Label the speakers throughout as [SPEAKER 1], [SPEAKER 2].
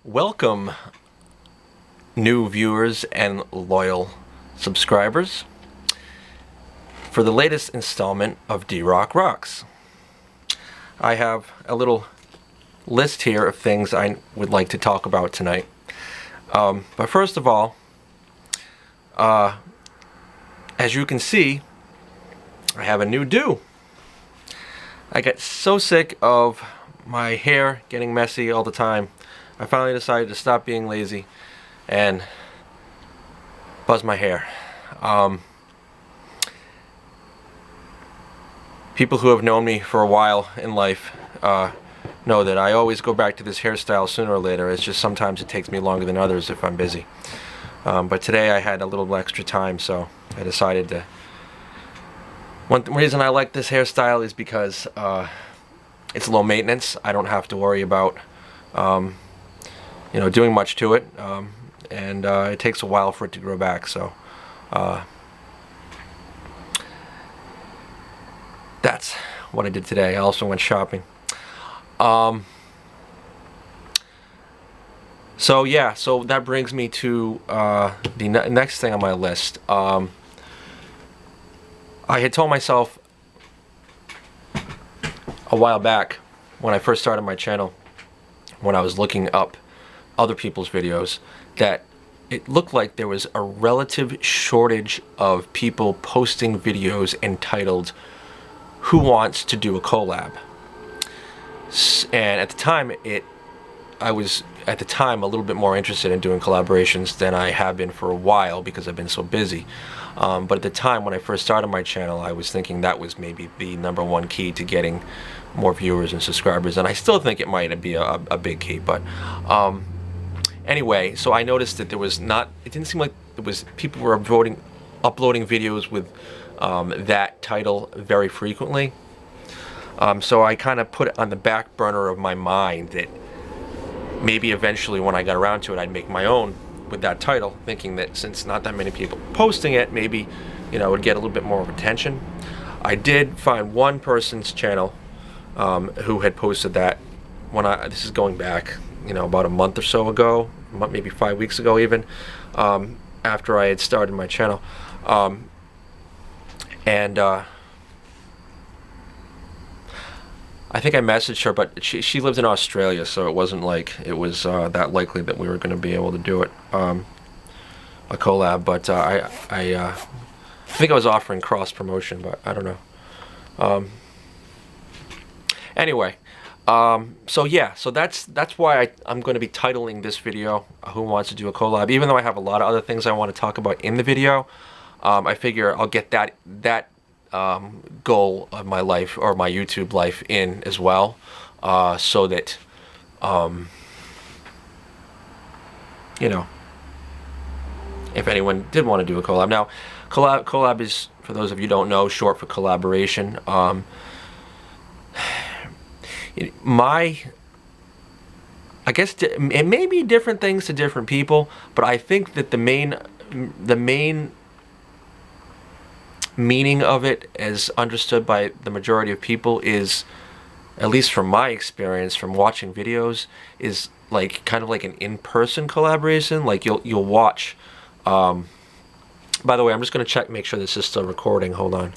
[SPEAKER 1] Welcome, new viewers and loyal subscribers, for the latest installment of D-Rock Rocks. I have a little list here of things I would like to talk about tonight. But first of all, as you can see, I have a new do. I get so sick of my hair getting messy all the time. I finally decided to stop being lazy and buzz my hair. People who have known me for a while in life know that I always go back to this hairstyle sooner or later. It's just sometimes it takes me longer than others if I'm busy. But today I had a little extra time, so I decided to. One reason I like this hairstyle is because it's low maintenance. I don't have to worry about doing much to it, and it takes a while for it to grow back. So that's what I did today. I also went shopping. So yeah, so that brings me to the next thing on my list. I had told myself a while back when I first started my channel, when I was looking up other people's videos, that it looked like there was a relative shortage of people posting videos entitled "Who Wants to Do a Collab?" And at the time, I was a little bit more interested in doing collaborations than I have been for a while because I've been so busy. But at the time when I first started my channel, I was thinking that was maybe the #1 key to getting more viewers and subscribers, and I still think it might be a big key. But anyway, so I noticed that it didn't seem like there was people were uploading videos with that title very frequently. So I kind of put it on the back burner of my mind that maybe eventually when I got around to it, I'd make my own with that title, thinking that since not that many people posting it, maybe it would get a little bit more of attention. I did find one person's channel who had posted that this is going back about a month or so ago, maybe 5 weeks ago even, after I had started my channel, and I think I messaged her, but she lives in Australia, so it wasn't like it was that likely that we were going to be able to do it, a collab. But I think I was offering cross promotion, but I don't know. Anyway, so yeah, so that's why I'm going to be titling this video "Who Wants to Do a Collab?" Even though I have a lot of other things I want to talk about in the video, I figure I'll get that goal of my life, or my YouTube life, in as well, so that if anyone did want to do a collab. Now, collab is, for those of you who don't know, short for collaboration. I guess it may be different things to different people, but I think that the main meaning of it, as understood by the majority of people, is, at least from my experience from watching videos, is like kind of like an in-person collaboration. Like you'll watch. By the way, I'm just going to make sure this is still recording. Hold on.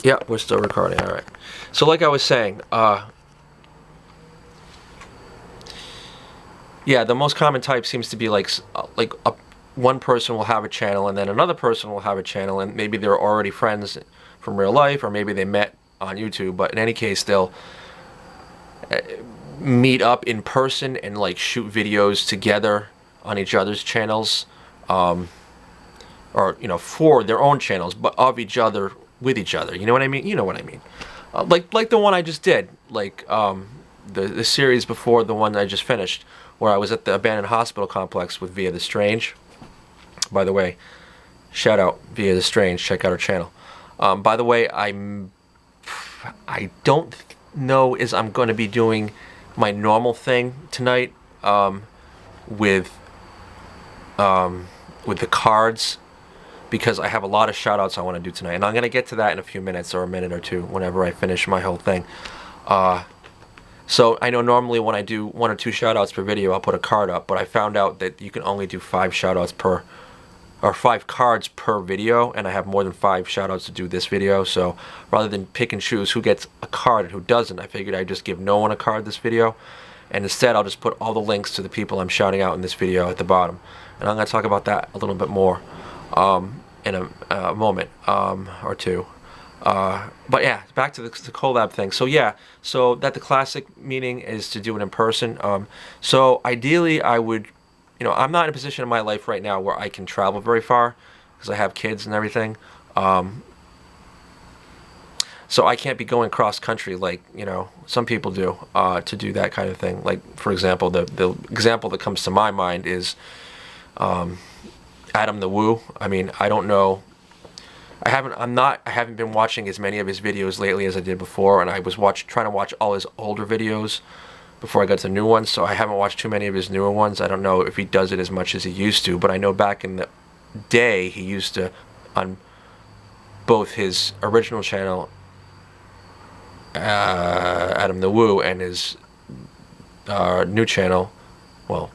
[SPEAKER 1] Yeah, we're still recording. All right. So like I was saying, yeah, the most common type seems to be one person will have a channel, and then another person will have a channel, and maybe they're already friends from real life, or maybe they met on YouTube. But in any case, they'll meet up in person and shoot videos together on each other's channels, or for their own channels, but of each other, with each other. You know what I mean? You know what I mean? Like the one I just did, the series before the one I just finished, where I was at the abandoned hospital complex with Via the Strange. By the way, shout out Via the Strange. Check out our channel. By the way, I don't know as I'm going to be doing my normal thing tonight, with the cards because I have a lot of shoutouts I want to do tonight, and I'm gonna get to that in a few minutes or a minute or two whenever I finish my whole thing. So I know normally when I do 1 or 2 shoutouts per video, I'll put a card up, but I found out that you can only do 5 shoutouts per, or 5 cards per video, and I have more than 5 shoutouts to do this video. So rather than pick and choose who gets a card and who doesn't, I figured I'd just give no one a card this video, and instead I'll just put all the links to the people I'm shouting out in this video at the bottom. And I'm going to talk about that a little bit more in a moment or two. But yeah, back to the collab thing. So yeah, so that the classic meaning is to do it in person. So ideally I would, you know, I'm not in a position in my life right now where I can travel very far because I have kids and everything. So I can't be going cross country like, you know, some people do to do that kind of thing. Like, for example, the example that comes to my mind is adamthewoo. I mean, I don't know. I haven't been watching as many of his videos lately as I did before, and I was trying to watch all his older videos before I got to new ones, so I haven't watched too many of his newer ones. I don't know if he does it as much as he used to, but I know back in the day he used to, on both his original channel, adamthewoo, and his new channel, well,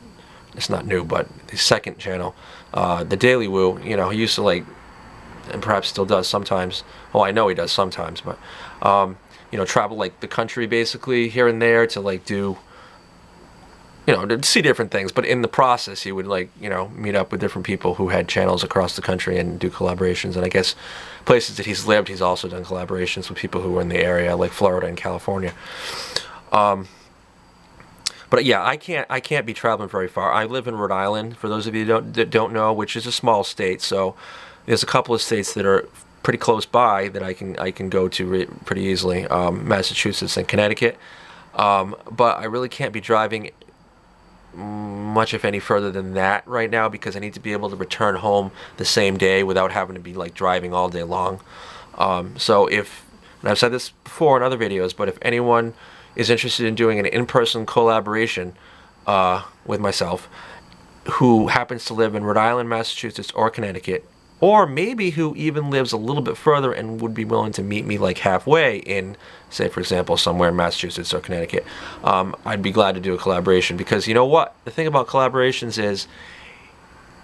[SPEAKER 1] it's not new, but his second channel, TheDailyWoo, you know, he used to like, and perhaps still does sometimes. Well, I know he does sometimes, but you know, travel like the country basically here and there to like do, you know, to see different things. But in the process, he would like, you know, meet up with different people who had channels across the country and do collaborations. And I guess places that he's lived, he's also done collaborations with people who were in the area, like Florida and California. But yeah, I can't be traveling very far. I live in Rhode Island, for those of you that don't know, which is a small state. So there's a couple of states that are pretty close by that I can go to pretty easily, Massachusetts and Connecticut. But I really can't be driving much, if any, further than that right now because I need to be able to return home the same day without having to be like driving all day long. So if, and I've said this before in other videos, but if anyone is interested in doing an in-person collaboration with myself, who happens to live in Rhode Island, Massachusetts, or Connecticut, or maybe who even lives a little bit further and would be willing to meet me like halfway in, say, for example, somewhere in Massachusetts or Connecticut, I'd be glad to do a collaboration. Because you know what? The thing about collaborations is,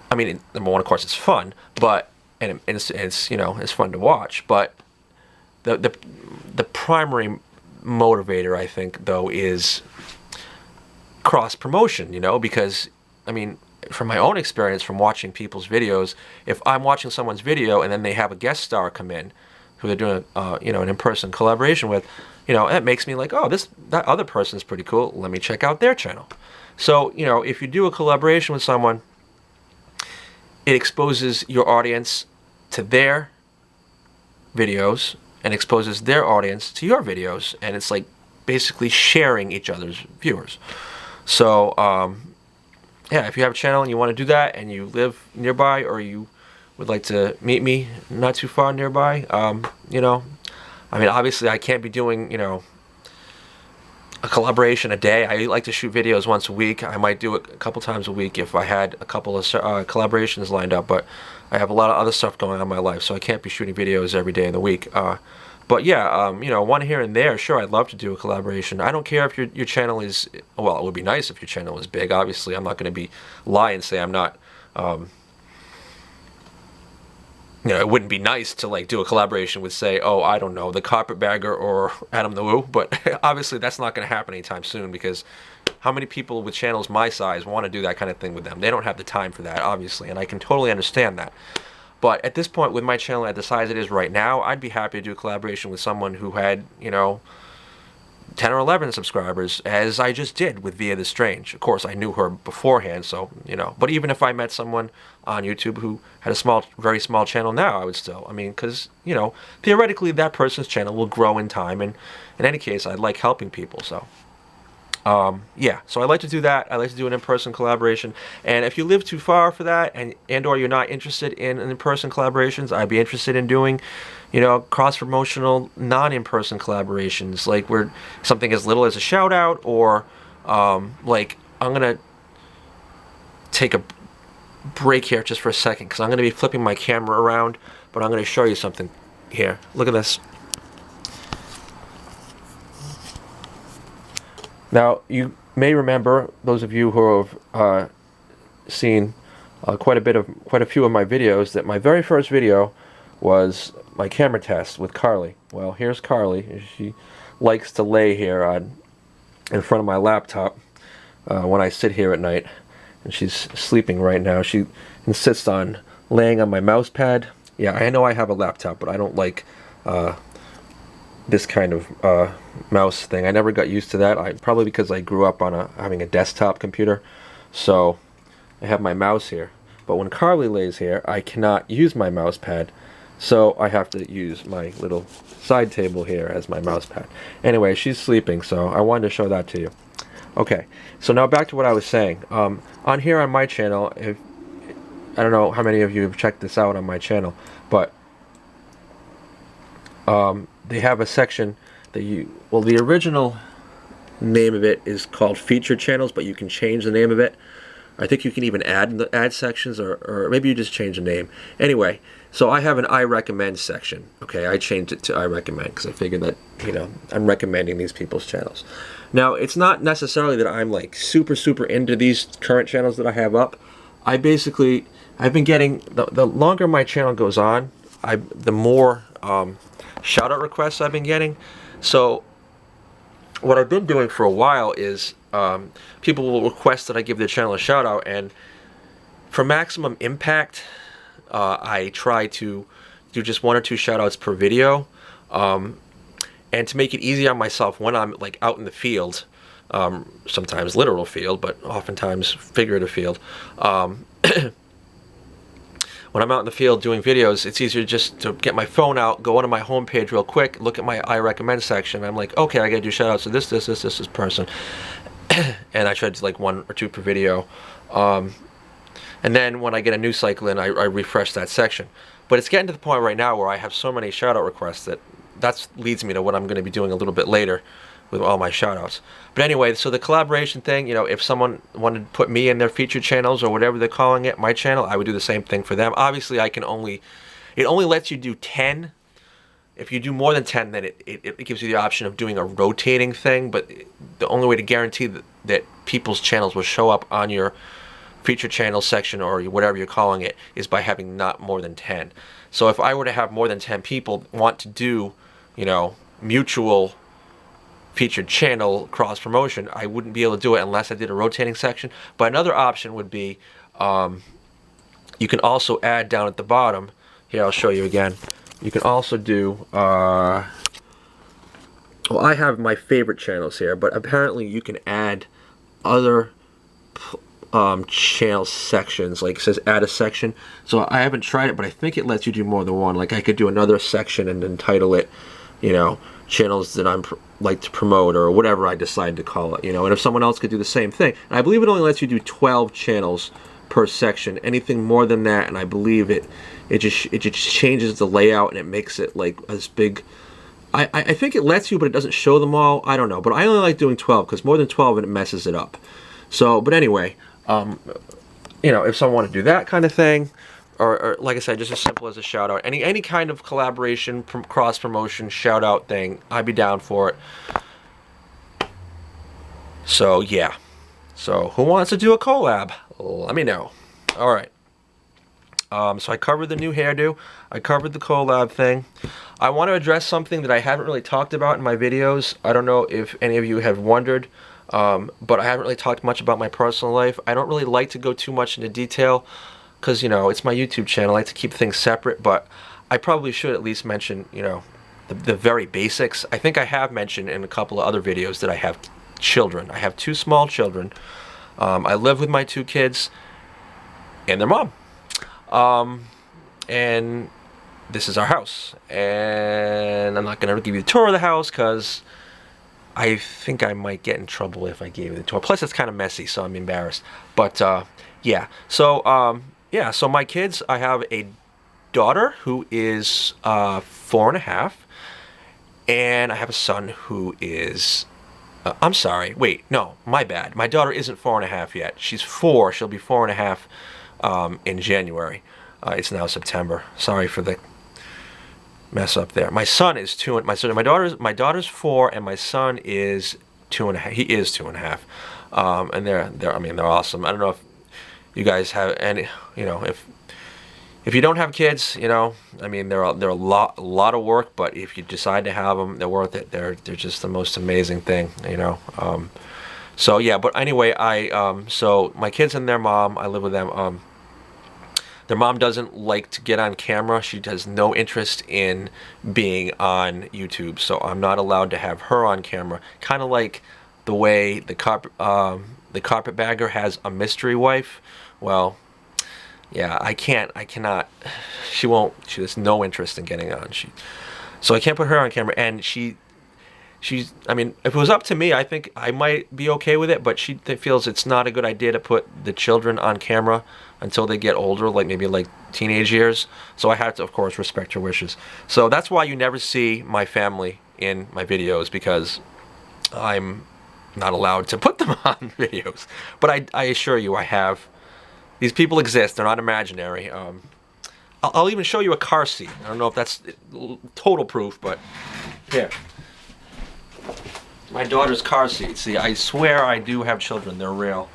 [SPEAKER 1] I mean, number one, of course, it's fun, but and it's you know, it's fun to watch. But the primary motivator, I think, though, is cross promotion. You know, because I mean, from my own experience from watching people's videos, if I'm watching someone's video and then they have a guest star come in who they're doing you know, an in-person collaboration with, you know, it makes me like, oh, that other person's pretty cool, let me check out their channel. So, you know, if you do a collaboration with someone, it exposes your audience to their videos and exposes their audience to your videos, and it's like basically sharing each other's viewers. So yeah, if you have a channel and you want to do that and you live nearby, or you would like to meet me not too far nearby, you know, I mean, obviously I can't be doing, you know, a collaboration a day. I like to shoot videos once a week. I might do it a couple times a week if I had a couple of collaborations lined up, but I have a lot of other stuff going on in my life, so I can't be shooting videos every day of the week. But yeah, you know, one here and there, sure, I'd love to do a collaboration. I don't care if your channel is, well, it would be nice if your channel is big. Obviously, I'm not going to lie and say I'm not, you know, it wouldn't be nice to like do a collaboration with, say, oh, I don't know, the Carpetbagger or adamthewoo, but obviously that's not going to happen anytime soon, because how many people with channels my size want to do that kind of thing with them? They don't have the time for that, obviously, and I can totally understand that. But at this point, with my channel at the size it is right now, I'd be happy to do a collaboration with someone who had, you know, 10 or 11 subscribers, as I just did with Via the Strange. Of course, I knew her beforehand, so, you know. But even if I met someone on YouTube who had a very small channel now, I would still, I mean, because, you know, theoretically that person's channel will grow in time, and in any case, I like helping people, so. Yeah, so I like to do that. I like to do an in-person collaboration, and if you live too far for that, and or you're not interested in in-person collaborations, I'd be interested in doing, you know, cross-promotional non-in-person collaborations, like where something as little as a shout-out, or like I'm gonna take break here just for a second because I'm going to be flipping my camera around, but I'm going to show you something here. Look at this. Now, you may remember, those of you who have seen quite a few of my videos, that my very first video was my camera test with Carly. Well, here's Carly. She likes to lay here in front of my laptop when I sit here at night, and she's sleeping right now. She insists on laying on my mouse pad. Yeah, I know I have a laptop, but I don't like this kind of mouse thing. I never got used to that. Probably because I grew up on having a desktop computer, so I have my mouse here. But when Carly lays here, I cannot use my mouse pad, so I have to use my little side table here as my mouse pad. Anyway, she's sleeping, so I wanted to show that to you. Okay, so now back to what I was saying. On here on my channel, I don't know how many of you have checked this out on my channel, but they have a section that the original name of it is called Featured Channels, but you can change the name of it. I think you can even add sections, or maybe you just change the name. Anyway, so I have an I recommend section. Okay, I changed it to I recommend because I figured that, you know, I'm recommending these people's channels. Now, it's not necessarily that I'm like super into these current channels that I have up. I've been getting, the longer my channel goes on, the more shout out requests I've been getting. So what I've been doing for a while is people will request that I give their channel a shout out, and for maximum impact I try to do just 1 or 2 shout outs per video, and to make it easy on myself when I'm like out in the field, sometimes literal field, but oftentimes figurative field. When I'm out in the field doing videos, it's easier just to get my phone out, go onto my homepage real quick, look at my I recommend section. I'm like, okay, I gotta do shout outs to this person. And I try to do like 1 or 2 per video. And then when I get a new cycle in, I refresh that section. But it's getting to the point right now where I have so many shout out requests that leads me to what I'm going to be doing a little bit later with all my shout outs. But anyway, so the collaboration thing, you know, if someone wanted to put me in their featured channels or whatever they're calling it, my channel, I would do the same thing for them. Obviously, it only lets you do 10. If you do more than 10, then it gives you the option of doing a rotating thing, but the only way to guarantee that people's channels will show up on your featured channel section or whatever you're calling it is by having not more than 10. So if I were to have more than 10 people want to do, you know, mutual featured channel cross promotion, I wouldn't be able to do it unless I did a rotating section. But another option would be you can also add down at the bottom here, I'll show you again. You can also do well, I have my favorite channels here, but apparently you can add other channel sections. Like it says add a section, so I haven't tried it, but I think it lets you do more than one. Like I could do another section and then title it, you know, channels that I'm like to promote, or whatever I decide to call it, you know. And if someone else could do the same thing, and I believe it only lets you do 12 channels per section. Anything more than that, and I believe it just changes the layout and it makes it like as big. I think it lets you, but it doesn't show them all. I don't know, but I only like doing 12 because more than 12 and it messes it up. So, but anyway, you know, if someone wanted to do that kind of thing, or like I said, just as simple as a shout out, any kind of collaboration, cross promotion, shout out thing, I'd be down for it. So yeah, so who wants to do a collab? Let me know. All right. So I covered the new hairdo. I covered the collab thing. I want to address something that I haven't really talked about in my videos. I don't know if any of you have wondered, but I haven't really talked much about my personal life. I don't really like to go too much into detail because, you know, it's my YouTube channel. I like to keep things separate, but I probably should at least mention, you know, the very basics. I think I have mentioned in a couple of other videos that I have children. I have 2 small children. I live with my 2 kids and their mom. And this is our house, and I'm not going to give you the tour of the house because I think I might get in trouble if I gave you the tour. Plus it's kind of messy, so I'm embarrassed. But yeah, so yeah, so my kids, I have a daughter who is 4.5, and I have a son who is I'm sorry, wait, no, my bad. My daughter isn't 4.5 yet. She's 4. She'll be 4.5 in January. It's now September. Sorry for the mess up there. My son is my daughter's 4, and my son is 2.5. He is 2.5, and they're awesome. I don't know if you guys have any, if you don't have kids, I mean, they're a lot of work, but if you decide to have them, they're worth it. They're just the most amazing thing, So yeah, but anyway, so my kids and their mom, I live with them. Their mom doesn't like to get on camera. She has no interest in being on YouTube, so I'm not allowed to have her on camera. Kind of like the way the Carpetbagger has a mystery wife. Well, yeah, I cannot. She has no interest in getting on. So I can't put her on camera, and she's. I mean, if it was up to me, I think I might be okay with it, but she feels it's not a good idea to put the children on camera until they get older, like maybe like teenage years. So I have to, of course, respect her wishes. So that's why you never see my family in my videos, because I'm not allowed to put them on videos. But I assure you, I have. These people exist. They're not imaginary. I'll even show you a car seat. I don't know if that's total proof, but here. My daughter's car seat. See, I swear I do have children. They're real.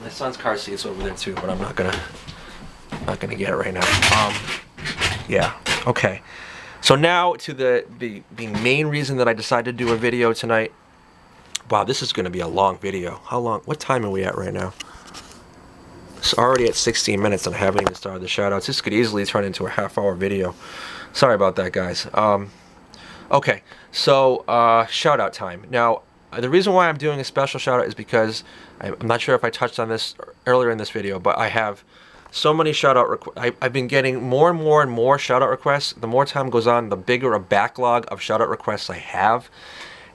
[SPEAKER 1] My son's car seat's over there too, but I'm not gonna get it right now. Yeah. Okay. So now to the main reason that I decided to do a video tonight. Wow, this is gonna be a long video. How long? What time are we at right now? It's already at 16 minutes and I haven't even started the shoutouts. This could easily turn into a half-hour video. Sorry about that, guys. Okay, so shout out time. Now, the reason why I'm doing a special shout out is because I'm not sure if I touched on this earlier in this video, but I have so many shout out requests. I've been getting more and more shout out requests. The more time goes on, the bigger a backlog of shout out requests I have.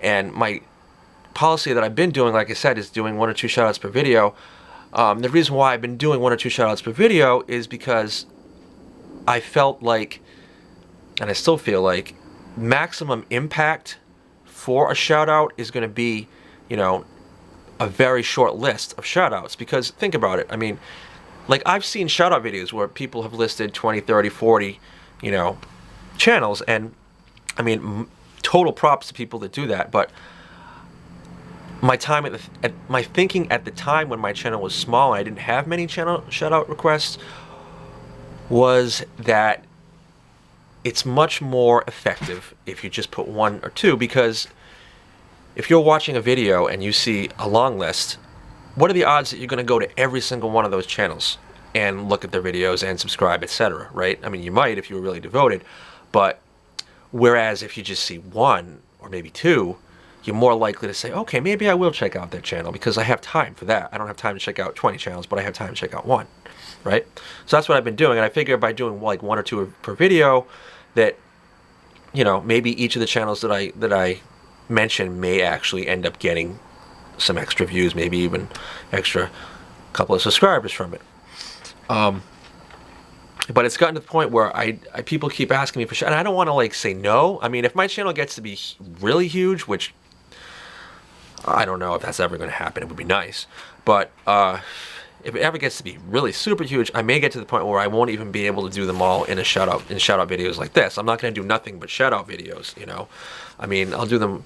[SPEAKER 1] And my policy that I've been doing, like I said, is doing 1 or 2 shout outs per video. The reason why I've been doing 1 or 2 shout outs per video is because I felt like, and I still feel like, maximum impact for a shout out is going to be, a very short list of shout outs. Because think about it. I mean, like, I've seen shout out videos where people have listed 20, 30, 40, channels. And I mean, total props to people that do that. But my time my thinking at the time when my channel was small and I didn't have many channel shout out requests was that it's much more effective if you just put 1 or 2, because if you're watching a video and you see a long list, what are the odds that you're going to go to every single one of those channels and look at their videos and subscribe, etc., right? I mean, you might if you were really devoted, but whereas if you just see 1 or maybe 2, you're more likely to say, okay, maybe I will check out that channel because I have time for that. I don't have time to check out 20 channels, but I have time to check out 1. Right? So that's what I've been doing, and I figure by doing like 1 or 2 per video that, maybe each of the channels that I mention may actually end up getting some extra views, maybe even extra couple of subscribers from it. But it's gotten to the point where people keep asking me for and I don't want to like say no. I mean, if my channel gets to be really huge, which I don't know if that's ever going to happen, it would be nice, but if it ever gets to be really super huge, I may get to the point where I won't even be able to do them all in shout out videos like this. I'm not going to do nothing but shout out videos, I mean, I'll do them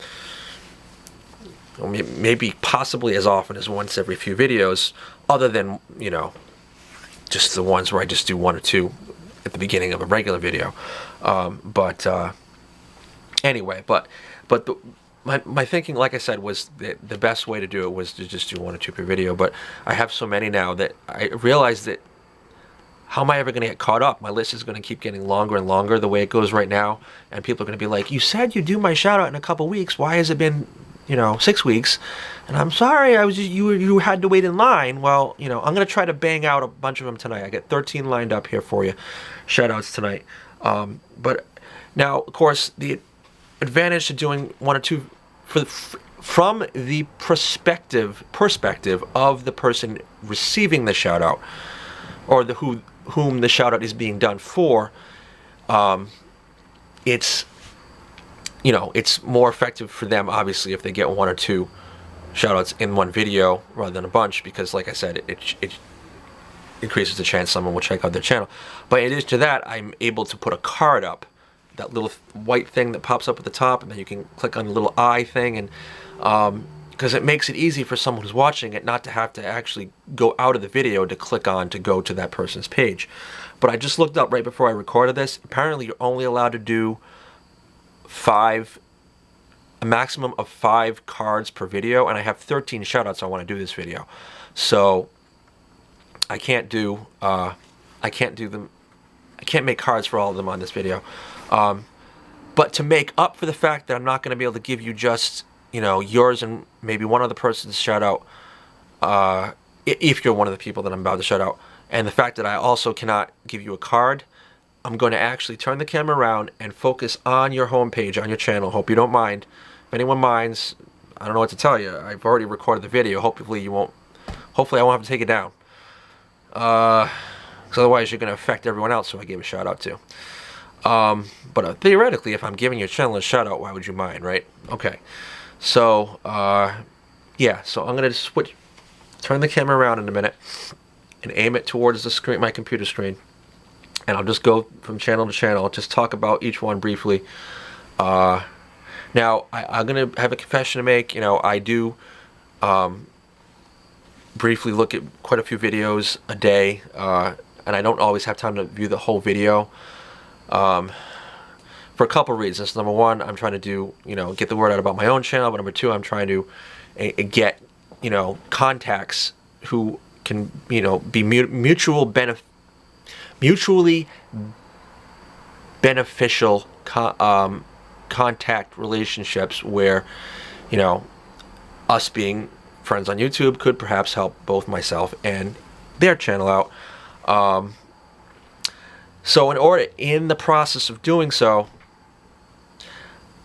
[SPEAKER 1] maybe possibly as often as once every few videos, other than, just the ones where I just do 1 or 2 at the beginning of a regular video. Anyway, my thinking, like I said, was that the best way to do it was to just do 1 or 2 per video. But I have so many now that I realize that how am I ever going to get caught up? My list is going to keep getting longer and longer the way it goes right now. And people are going to be like, you said you'd do my shout out in a couple weeks. Why has it been, 6 weeks? And I'm sorry, you had to wait in line. Well, I'm going to try to bang out a bunch of them tonight. I got 13 lined up here for you, shout outs tonight. But now, of course, the advantage to doing 1 or 2 from the perspective of the person receiving the shout out, or whom the shout out is being done for, it's it's more effective for them, obviously, if they get 1 or 2 shout outs in one video rather than a bunch, because like I said, increases the chance someone will check out their channel. But in addition to that, I'm able to put a card up, that little white thing that pops up at the top, and then you can click on the little eye thing, and because it makes it easy for someone who's watching it not to have to actually go out of the video to click on to go to that person's page. But I just looked up right before I recorded this. Apparently you're only allowed to do a maximum of 5 cards per video, and I have 13 shoutouts I want to do this video. So I can't do them. I can't make cards for all of them on this video. But to make up for the fact that I'm not going to be able to give you just, you know, yours and maybe one other person's shout out, if you're one of the people that I'm about to shout out, and the fact that I also cannot give you a card, I'm going to actually turn the camera around and focus on your homepage, on your channel. Hope you don't mind. If anyone minds, I don't know what to tell you. I've already recorded the video. Hopefully I won't have to take it down. Because otherwise you're going to affect everyone else who I gave a shout out to. But theoretically, if I'm giving your channel a shout out, why would you mind, right? Okay. So, yeah. So I'm going to turn the camera around in a minute and aim it towards the screen, my computer screen. And I'll just go from channel to channel. I'll just talk about each one briefly. Now, I'm going to have a confession to make. You know, I do briefly look at quite a few videos a day, and I don't always have time to view the whole video for a couple reasons. Number one, I'm trying to do, you know, get the word out about my own channel, but number two, I'm trying to get, you know, contacts who can, you know, be mutually beneficial contact relationships where, you know, us being friends on YouTube could perhaps help both myself and their channel out. So in the process of doing so,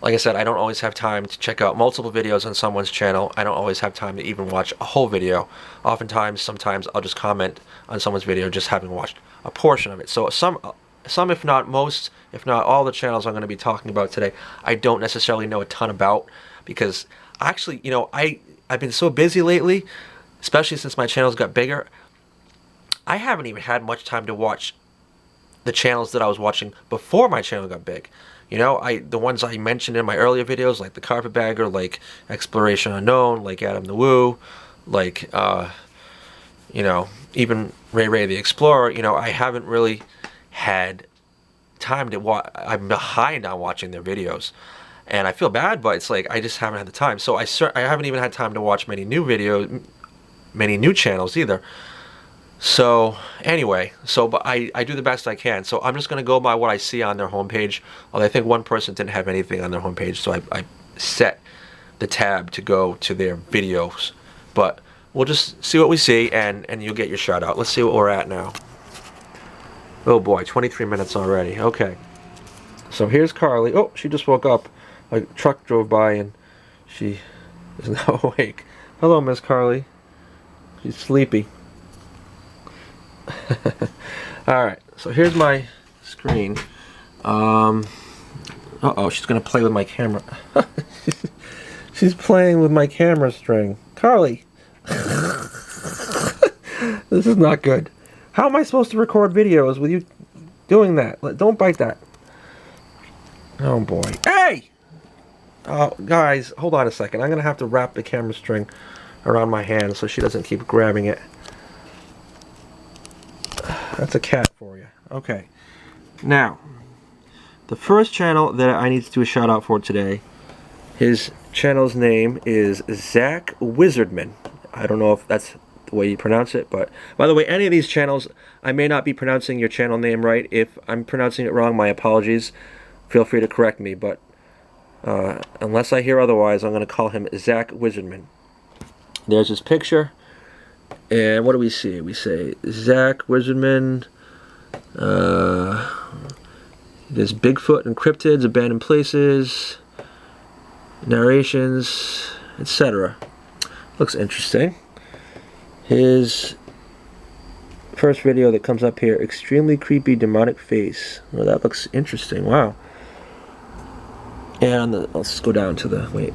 [SPEAKER 1] like I said, I don't always have time to check out multiple videos on someone's channel. I don't always have time to even watch a whole video. Sometimes I'll just comment on someone's video just having watched a portion of it. So some if not most, if not all the channels I'm going to be talking about today, I don't necessarily know a ton about, because actually, you know, I've been so busy lately, especially since my channels got bigger. I haven't even had much time to watch the channels that I was watching before my channel got big. You know, the ones I mentioned in my earlier videos, like the Carpetbagger, like Exploration Unknown, like AdamTheWoo, like you know, even Ray the Explorer. You know, I haven't really had time to watch. I'm behind on watching their videos, and I feel bad, but it's like I just haven't had the time. So I haven't even had time to watch many new videos, many new channels either. So anyway, but I do the best I can. So I'm just going to go by what I see on their homepage. Although I think one person didn't have anything on their homepage, so I set the tab to go to their videos. But we'll just see what we see, and you'll get your shout out. Let's see what we're at now. Oh boy, 23 minutes already. Okay. So here's Carly. Oh, she just woke up. A truck drove by and she is now awake. Hello, Miss Carly. She's sleepy. Alright, so here's my screen. Uh-oh, she's gonna play with my camera. She's playing with my camera string. Carly! This is not good. How am I supposed to record videos with you doing that? Don't bite that. Oh boy. Hey! Oh, guys, hold on a second. I'm gonna have to wrap the camera string around my hand so she doesn't keep grabbing it. That's a cat for you. Okay. Now, the first channel that I need to do a shout out for today, his channel's name is Zack Wizardman. I don't know if that's the way you pronounce it, but by the way, any of these channels, I may not be pronouncing your channel name right. If I'm pronouncing it wrong, my apologies. Feel free to correct me, but unless I hear otherwise, I'm going to call him Zack Wizardman. There's his picture. And what do we see? We say Zack Wizardman. There's Bigfoot and cryptids, abandoned places, narrations, etc. Looks interesting. His first video that comes up here, extremely creepy demonic face. Well, that looks interesting. Wow. And let's go down to the wait.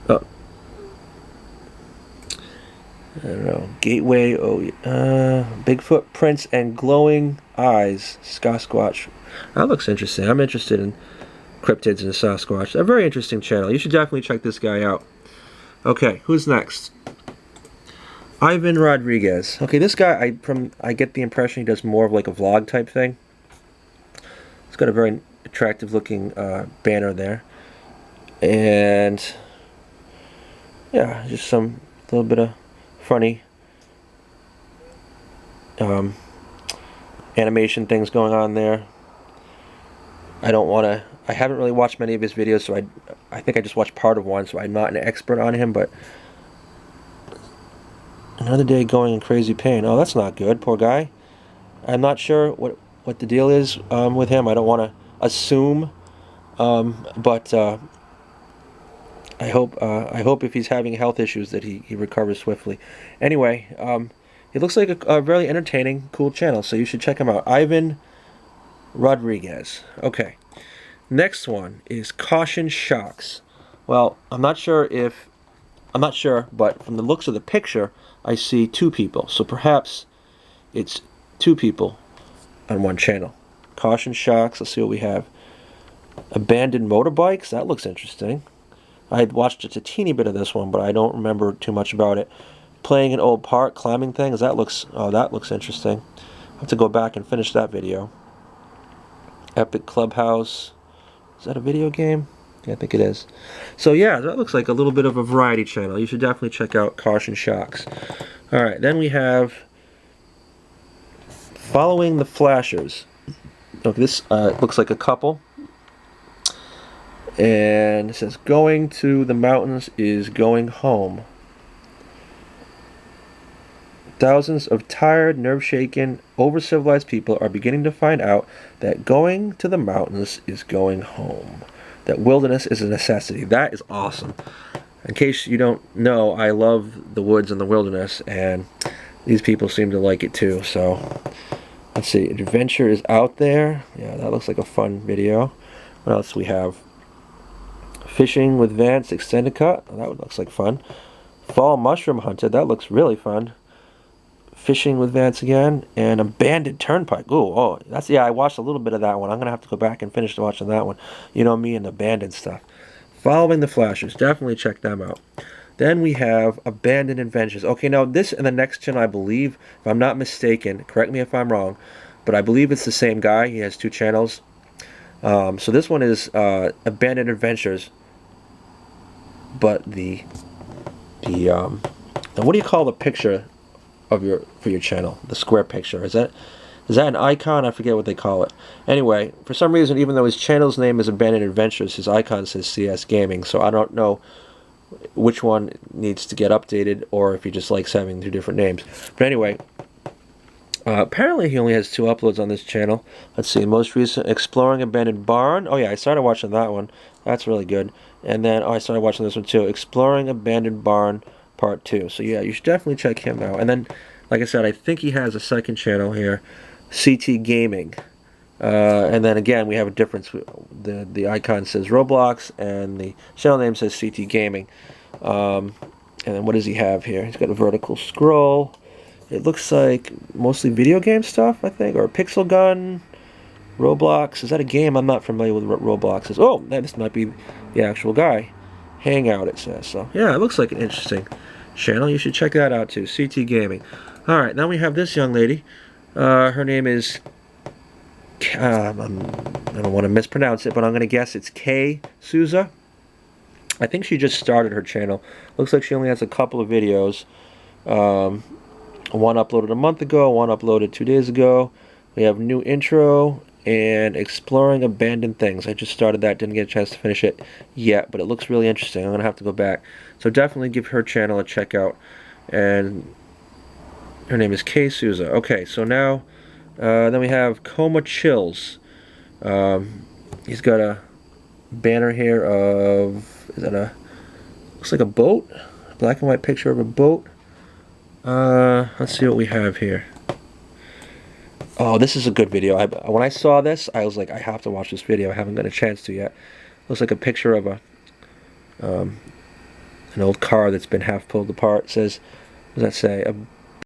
[SPEAKER 1] Oh. I don't know. Gateway. Oh, Bigfoot prints and glowing eyes. Sasquatch. That looks interesting. I'm interested in cryptids and Sasquatch. A very interesting channel. You should definitely check this guy out. Okay, who's next? Ivan Rodriguez. Okay, this guy, I get the impression he does more of like a vlog type thing. He's got a very attractive looking banner there, and yeah, just some little bit of funny animation things going on there. I haven't really watched many of his videos, so I think I just watched part of one, so I'm not an expert on him, but another day going in crazy pain. Oh, that's not good, poor guy. I'm not sure what the deal is with him. I don't want to assume, but I hope if he's having health issues that he recovers swiftly. Anyway, it looks like a really entertaining, cool channel, so you should check him out. Ivan Rodriguez. Okay. Next one is Caution Shocks. Well, I'm not sure, but from the looks of the picture, I see two people. So perhaps it's two people on one channel. Caution Shocks. Let's see what we have. Abandoned motorbikes. That looks interesting. I had watched just a teeny bit of this one, but I don't remember too much about it. Playing an old park, climbing things. That looks interesting. I have to go back and finish that video. Epic Clubhouse. Is that a video game? Yeah, I think it is. So yeah, that looks like a little bit of a variety channel. You should definitely check out Caution Shocks. Alright, then we have Following the Flashers. Okay, this looks like a couple. And it says, going to the mountains is going home. Thousands of tired, nerve-shaken, over-civilized people are beginning to find out that going to the mountains is going home. That wilderness is a necessity. That is awesome. In case you don't know, I love the woods and the wilderness, and these people seem to like it too. So, let's see. Adventure is out there. Yeah, that looks like a fun video. What else do we have? Fishing with Vance Extended Cut. Oh, that looks like fun. Fall Mushroom Hunted. That looks really fun. Fishing with Vance again, and Abandoned Turnpike. Ooh, oh, I watched a little bit of that one. I'm gonna have to go back and finish watching that one. You know me and abandoned stuff. Following the Flashers, definitely check them out. Then we have Abandoned Adventures. Okay, now this and the next channel, I believe, if I'm not mistaken, correct me if I'm wrong, but I believe it's the same guy. He has two channels. So this one is Abandoned Adventures, but the now what do you call the picture for your channel? The square picture, is that an icon? I forget what they call it. Anyway, for some reason, even though his channel's name is Abandoned Adventures, his icon says CS Gaming, so I don't know which one needs to get updated, or if he just likes having two different names. But anyway, apparently he only has 2 uploads on this channel. Let's see, most recent, Exploring Abandoned Barn. Oh yeah, I started watching that one. That's really good. And then, I started watching this one too, Exploring Abandoned Barn Part 2. So yeah, you should definitely check him out. And then, like I said, I think he has a second channel here, CTGAMING. And then again, we have a difference. The icon says Roblox, and the channel name says CTGAMING. And then what does he have here? He's got a vertical scroll. It looks like mostly video game stuff, I think, or Pixel Gun, Roblox. Is that a game? I'm not familiar with what Roblox is. Oh, this might be the actual guy. Hangout, it says. So yeah, it looks like an interesting channel. You should check that out too. CTGAMING. Alright, now we have this young lady. Her name is I don't want to mispronounce it, but I'm going to guess it's Souza. I think she just started her channel. Looks like she only has a couple of videos. One uploaded a month ago, one uploaded 2 days ago. We have new intro and Exploring Abandoned Things. I just started that, didn't get a chance to finish it yet, but it looks really interesting. I'm going to have to go back. So definitely give her channel a check out. And her name is Souza. Okay, so now then we have CoMA ChIllZ. He's got a banner here of, looks like a boat? Black and white picture of a boat. Let's see what we have here. Oh, this is a good video. When I saw this, I was like, I have to watch this video. I haven't got a chance to yet. Looks like a picture of an old car that's been half pulled apart. It says,
[SPEAKER 2] What does that say?